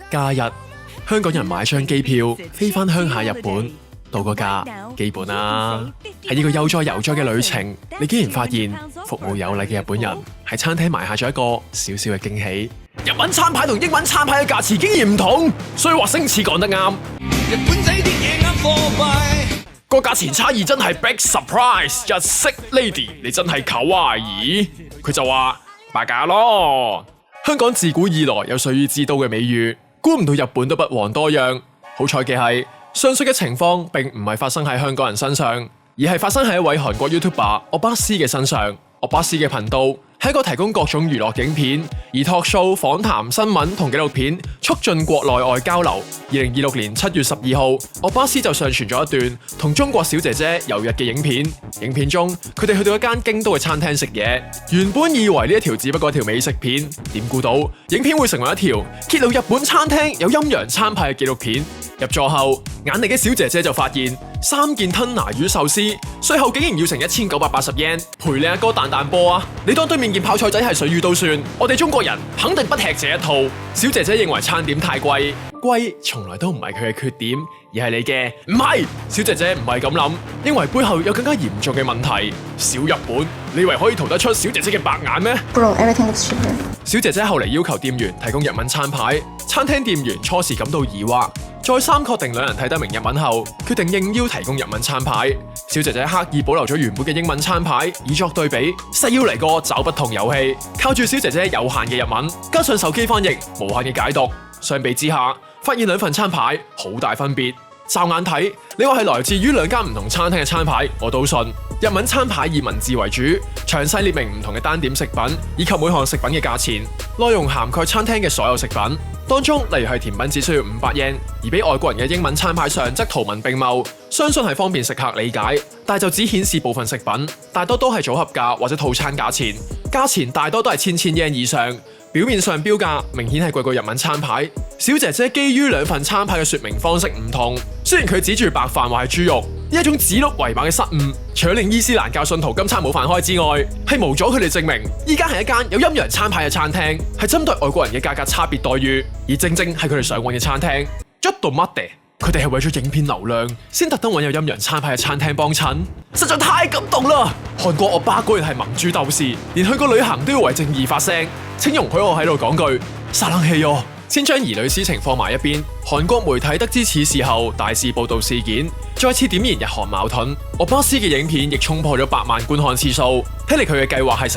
假日，香港人買張機票飛返鄉下日本，到個假基本啦。喺呢個悠哉悠哉嘅旅程，你竟然發現服務有禮嘅日本人喺餐廳埋下咗一個小小嘅驚喜。日文餐牌同英文餐牌嘅價錢竟然唔同，所以話星矢講得啱。日本仔啲嘢啱貨幣，個價錢差異真係 big surprise。日式 lady 你真係卡哇伊，佢就話白假咯。香港自古以來有水與之都嘅美譽，估唔到日本都不遑多讓。好彩嘅係，上述嘅情況並唔係發生喺香港人身上，而係發生喺一位韓國 YouTuber 奧巴斯嘅身上。奧巴斯嘅頻道係一個提供各種娛樂影片、以 talk show、訪談、新聞同紀錄片促進國內外交流。2026年7月12號，奧巴斯就上傳咗一段同中國小姐姐遊日嘅影片。影片中，佢哋去到一間京都嘅餐廳食嘢。原本以為呢一條只不過係條美食片，點估到影片會成為一條揭露日本餐廳有陰陽餐派嘅紀錄片。入座後，眼利嘅小姐姐就發現3件吞拿魚壽司，稅後竟然要成1980 yen， 賠你一個蛋蛋波啊！你當對面件泡菜仔係水魚都算，我哋中國人肯定不吃這一套。小姐姐認為餐點太貴，貴從來都唔係佢嘅缺點，而係你嘅唔係。小姐姐唔係咁諗，認為背後有更加嚴重嘅問題。小日本，你以為可以逃得出小姐姐嘅白眼咩 ？Bro, everything looks cheaper. 小姐姐後嚟要求店員提供日文餐牌，餐廳店員初時感到疑惑，再三確定兩人睇得明日文後，決定應邀提供日文餐牌。小姐姐刻意保留咗原本嘅英文餐牌，以作對比，誓要嚟個找不同遊戲。靠住小姐姐有限嘅日文，加上手機翻譯無限嘅解讀，相比之下，發現兩份餐牌好大分別。驟眼睇，你話係來自於兩間唔同餐廳嘅餐牌，我都信。日文餐牌以文字為主，詳細列明唔同嘅單點食品以及每項食品嘅價錢，內容涵蓋餐廳嘅所有食品。當中，例如係甜品只需要500 yen， 而俾外國人嘅英文餐牌上則圖文並茂，相信係方便食客理解。但就只顯示部分食品，大多都係組合價或者套餐價錢，價錢大多都係千 yen 以上。表面上標價明顯係貴過日文餐牌。小姐姐基於兩份餐牌嘅說明方式唔同，雖然佢指住白飯話係豬肉，呢一種指鹿為馬嘅失誤，除咗令伊斯蘭教信徒今餐冇飯開之外，係無阻佢哋證明依家係一間有陰陽餐牌嘅餐廳，係針對外國人嘅價格差別待遇，而正正係佢哋想揾嘅餐廳。一度乜地？佢哋係為咗影片流量，先特登揾有陰陽餐牌嘅餐廳幫襯，實在太感動啦！韓國歐巴果然係民主鬥士，連去個旅行都要為正義發聲。請容許我喺度講句，殺冷氣哦！先將兒女私情放埋一邊。韓國媒體得知此事後，大肆報導事件，再次點燃日韓矛盾。奧巴斯嘅影片亦衝破咗100萬觀看次數，睇嚟佢嘅計劃係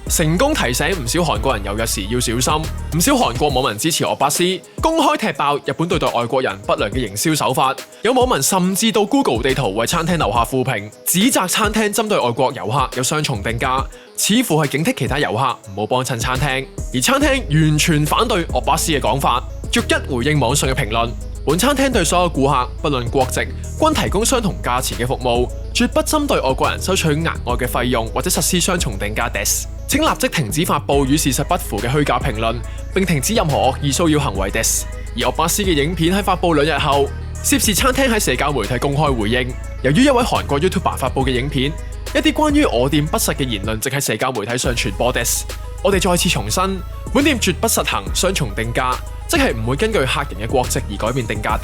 成功提醒唔少韓國人遊日時要小心。唔少韓國網民支持奧巴斯，公開踢爆日本對待外國人不良嘅營銷手法。有網民甚至到 Google 地圖為餐廳留下負評，指責餐廳針對外國遊客有雙重定價，似乎係警惕其他遊客唔好幫襯餐廳。而餐廳完全反對奧巴斯嘅講法，逐一回應網上嘅評論。本餐廳對所有顧客，不論國籍，均提供相同價錢嘅服務，絕不針對外國人收取額外嘅費用或者實施雙重定價。請立即停止發布與事實不符嘅虛假評論，並停止任何惡意騷擾行為。而奧巴斯嘅影片喺發布2日後，涉事餐廳喺社交媒體公開回應，由於一位韓國 YouTuber 發布嘅影片，一啲關於我店不實嘅言論正喺社交媒體上傳播。我哋再次重申，本店絕不實行雙重定價，即係唔會根據客人嘅國籍而改變定價。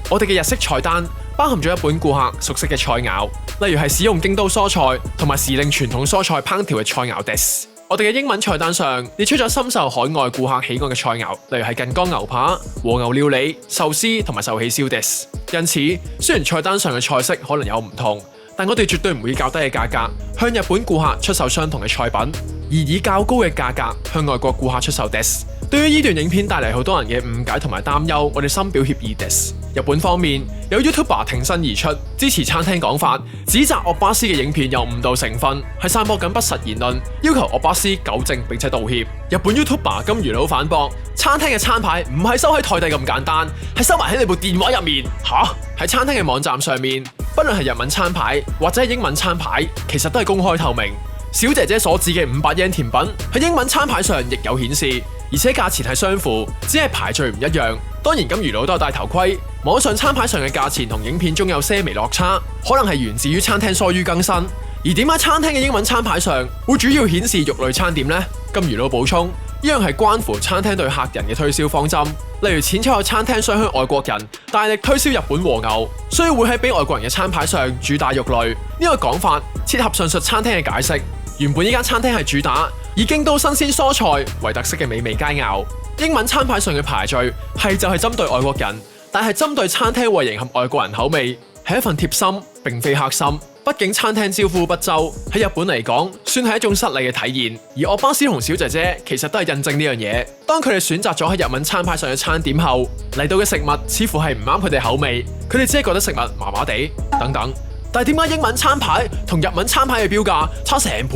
我哋嘅日式菜單包含咗一本顧客熟悉嘅菜肴，例如係使用京都蔬菜同埋時令傳統蔬菜烹調嘅菜肴。我哋嘅英文菜單上列出咗深受海外顧客喜愛嘅菜肴，例如係近江牛扒、和牛料理、壽司同埋壽喜燒。因此，雖然菜單上嘅菜式可能有唔同，但我哋絕對唔會以較低嘅價格向日本顧客出售相同嘅菜品，而以較高嘅價格向外國顧客出售。對於呢段影片帶嚟好多人嘅誤解同埋擔憂，我哋深表歉意。日本方面有 YouTuber 挺身而出支持餐廳講法，指責奧巴斯嘅影片有誤導成分，係散播緊不實言論，要求奧巴斯糾正並且道歉。日本 YouTuber 金魚佬反駁，餐廳嘅餐牌唔係收喺台底咁簡單，係收埋喺你部電話入面。喺餐廳嘅網站上面，不論係日文餐牌或者係英文餐牌，其實都係公開透明。小姐姐所指嘅500 yen 甜品喺英文餐牌上亦有顯示，而且價錢係相符，只係排序唔一樣。當然金魚佬都有戴頭盔，網上餐牌上嘅價錢同影片中有些微落差，可能係源自於餐廳疏於更新。而點解餐廳嘅英文餐牌上會主要顯示肉類餐點呢？金魚佬補充，呢樣係關乎餐廳對客人嘅推銷方針。例如前有餐廳想向外國人大力推銷日本和牛，所以會喺俾外國人嘅餐牌上主打肉類。呢個講法切合上述餐廳嘅解釋。原本呢間餐廳係主打以京都新鮮蔬菜為特色嘅美味佳肴。英文餐牌上嘅排序係就係針對外國人，但係針對餐廳為迎合外國人口味，係一份貼心，並非黑心。畢竟餐廳招呼不周，喺日本嚟講算係一種失禮嘅體現。而我巴斯同小姐姐其實都係印證呢樣嘢。當佢哋選擇咗喺日文餐牌上嘅餐點後，嚟到嘅食物似乎係唔啱佢哋口味，佢哋只係覺得食物麻麻地等等。但係點解英文餐牌同日文餐牌嘅標價差成倍？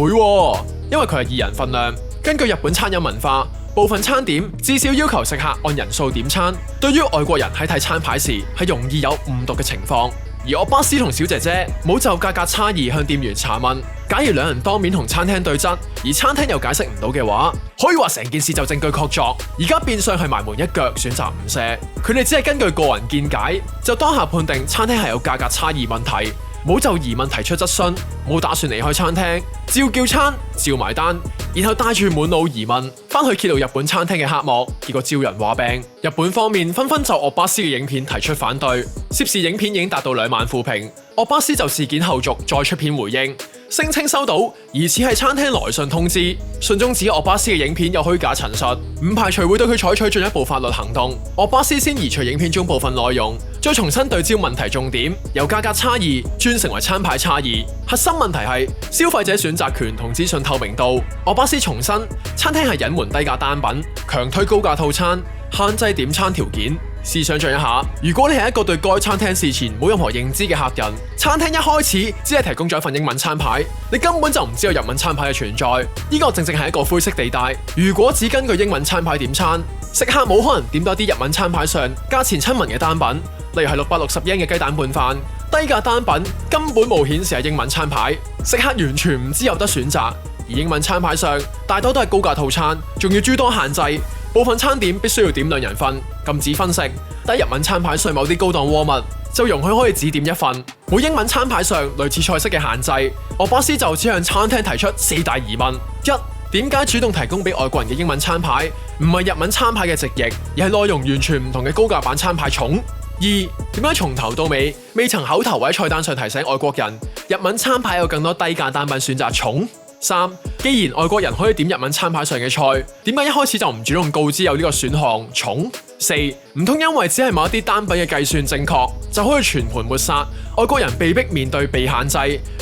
因為佢係2人份量。根據日本餐飲文化，部分餐點至少要求食客按人數點餐。對於外國人喺睇餐牌時係容易有誤讀嘅情況。而我巴斯同小姐姐冇就價格差異向店員查問。假如兩人當面同餐廳對質，而餐廳又解釋唔到嘅話，可以話成件事就證據確鑿。而家變相係埋門一腳，選擇唔赦。佢哋只係根據個人見解，就當下判定餐廳係有價格差異問題，冇就疑問提出質詢，冇打算離開餐廳，照叫餐，照埋單，然後帶住滿腦疑問翻去揭露日本餐廳嘅黑幕，結果招人話病。日本方面紛紛就奧巴斯嘅影片提出反對，涉事影片已經達到2萬負評。奧巴斯就事件後續再出片回應，聲稱收到疑似係餐廳來信通知，信中指奧巴斯嘅影片有虛假陳述，唔排除會對佢採取進一步法律行動。奧巴斯先移除影片中部分內容，再重新對焦問題重點，由價格差異轉成為餐牌差異。核心問題係消費者選擇權同資訊透明度。奧巴斯重申，餐廳係隱瞞低價單品，強推高價套餐，限制點餐條件。試想像一下，如果你係一個對該餐廳事前冇任何認知嘅客人，餐廳一開始只係提供咗一份英文餐牌，你根本就唔知有日文餐牌嘅存在。呢個正正係一個灰色地帶。如果只根據英文餐牌點餐，食客冇可能點到啲日文餐牌上價錢親民嘅單品，例如係660yen嘅雞蛋拌飯，低價單品根本冇顯示係英文餐牌，食客完全唔知有得選擇。而英文餐牌上大多都係高價套餐，仲要諸多限制。部分餐點必須要點2人份，禁止分食。但日文餐牌上某啲高檔鍋物就容許可以只點1份。冇英文餐牌上類似菜式嘅限制，奧巴斯就只向餐廳提出4大疑問：一、點解主動提供俾外國人嘅英文餐牌唔係日文餐牌嘅直譯，而係內容完全唔同嘅高價版餐牌重？二、點解從頭到尾未曾口頭或者菜單上提醒外國人日文餐牌有更多低價單品選擇重？三、既然外國人可以點日文餐牌上嘅菜，點解一開始就唔主動告知有呢個選項重？四、唔通因為只係某一啲單品嘅計算正確，就可以全盤抹殺外國人被逼面對被限制、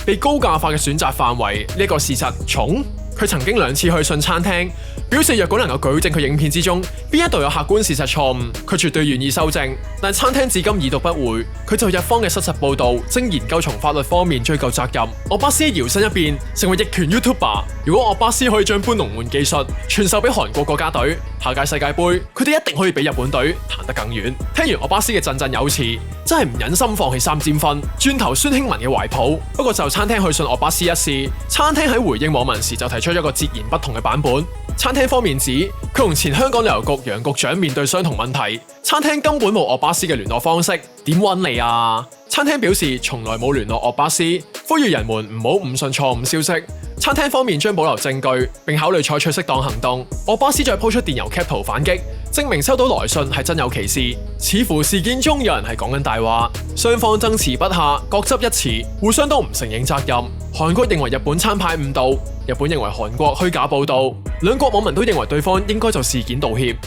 被高價化嘅選擇範圍呢個事實重？佢曾經2次去信餐廳，表示若果能夠舉證佢影片之中邊一度有客觀事實錯誤，佢絕對願意修正。但餐廳至今已讀不回，佢就日方嘅失實報導，正研究從法律方面追究責任。奧巴斯搖身一變成為逆權 YouTuber。如果奧巴斯可以將搬龍門技術傳授俾韓國國家隊，下屆世界盃佢哋一定可以比日本隊行得更遠。聽完奧巴斯嘅振振有詞，真係唔忍心放棄3尖分，轉投孫興文嘅懷抱。不過就餐廳去信奧巴斯一事，餐廳喺回應網民時就提出一個截然不同嘅版本。餐廳方面指佢同前香港旅遊局楊局長面對相同問題，餐廳根本冇奧巴斯嘅聯絡方式，點揾你啊？餐廳表示從來冇聯絡奧巴斯，呼籲人們唔好誤信錯誤消息。餐廳方面將保留證據，並考慮採取適當行動。奧巴斯再鋪出電郵 cap 圖反擊，證明收到來信係真有其事。似乎事件中有人係講緊大話，雙方爭持不下，各執一詞，互相都唔承認責任。韓國認為日本餐牌誤導，日本認為韓國虛假報導，兩國網民都認為對方應該就事件道歉。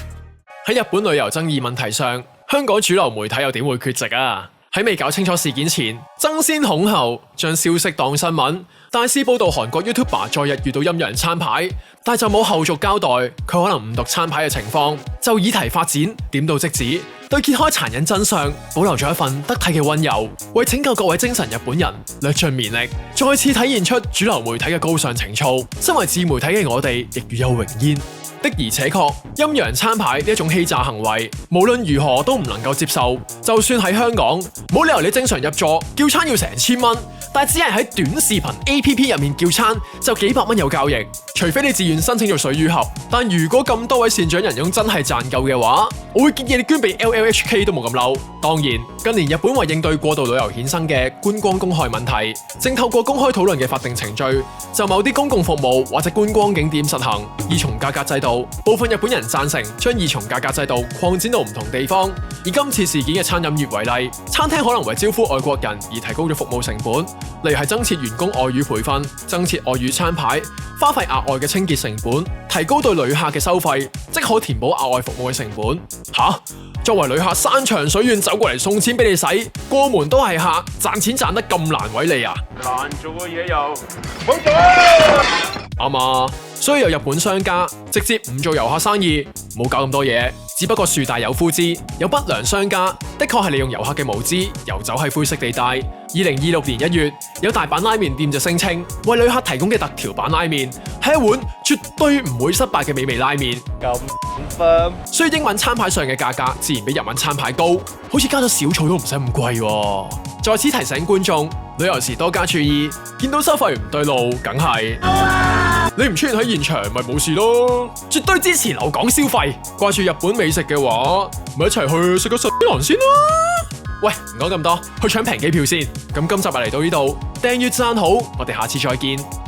喺日本旅遊爭議問題上，香港主流媒體又點會缺席啊？喺未搞清楚事件前，爭先恐後將消息當新聞，大肆報導韓國 YouTuber 昨日遇到陰陽餐牌，但就冇後續交代佢可能誤讀餐牌嘅情況，就議題發展點到即止，對揭開殘忍真相保留咗一份得體嘅溫柔，為拯救各位精神日本人略盡綿力，再次體現出主流媒體嘅高尚情操。身為自媒體嘅我哋亦與有榮焉。的而且確，陰陽餐牌呢一種欺詐行為，無論如何都唔能夠接受。就算喺香港，冇理由你正常入座叫餐要成千蚊，但係只係喺短視頻 APP 入面叫餐就幾百蚊有交易，除非你自願申請做水魚盒。但如果咁多位善長仁翁真係賺夠嘅話，我會建議你捐俾 LLHK 都冇咁嬲。當然，近年日本為應對過度旅遊衍生嘅觀光公害問題，正透過公開討論嘅法定程序，就某啲公共服務或者觀光景點實行二重價格制度。部分日本人贊成將二重價格制度擴展到唔同地方。以今次事件嘅餐飲業為例，餐廳可能為招呼外國人而提高咗服務成本，例如係增設員工外語培訓、增設外語餐牌、花費額外嘅清潔成本，提高對旅客嘅收費，即可填補額外服務嘅成本。作為旅客山長水遠走過嚟送錢俾你使，過門都係客，賺錢賺得咁難為你啊！難做嘅嘢又唔好做啊！啱啊，所以有日本商家直接唔做遊客生意，冇搞咁多嘢。只不過樹大有枯枝，有不良商家的確係利用遊客嘅無知遊走喺灰色地帶。2026年1月，有大阪拉麵店就聲稱，為旅客提供嘅特調版拉麵係一碗絕對唔會失敗嘅美味拉麵。咁 confirm，所以英文餐牌上嘅價格自然比日文餐牌高，好似加咗小菜都唔使咁貴喎。在此提醒觀眾，旅遊時多加注意，見到收費唔對路，梗係你唔出現喺現場咪冇事咯。絕對支持留港消費，掛住日本美食嘅話，咪一齊去食個壽司郎先啦。喂，唔講咁多，去搶平機票先。咁今集就嚟到呢度，訂閱讚好，我哋下次再見。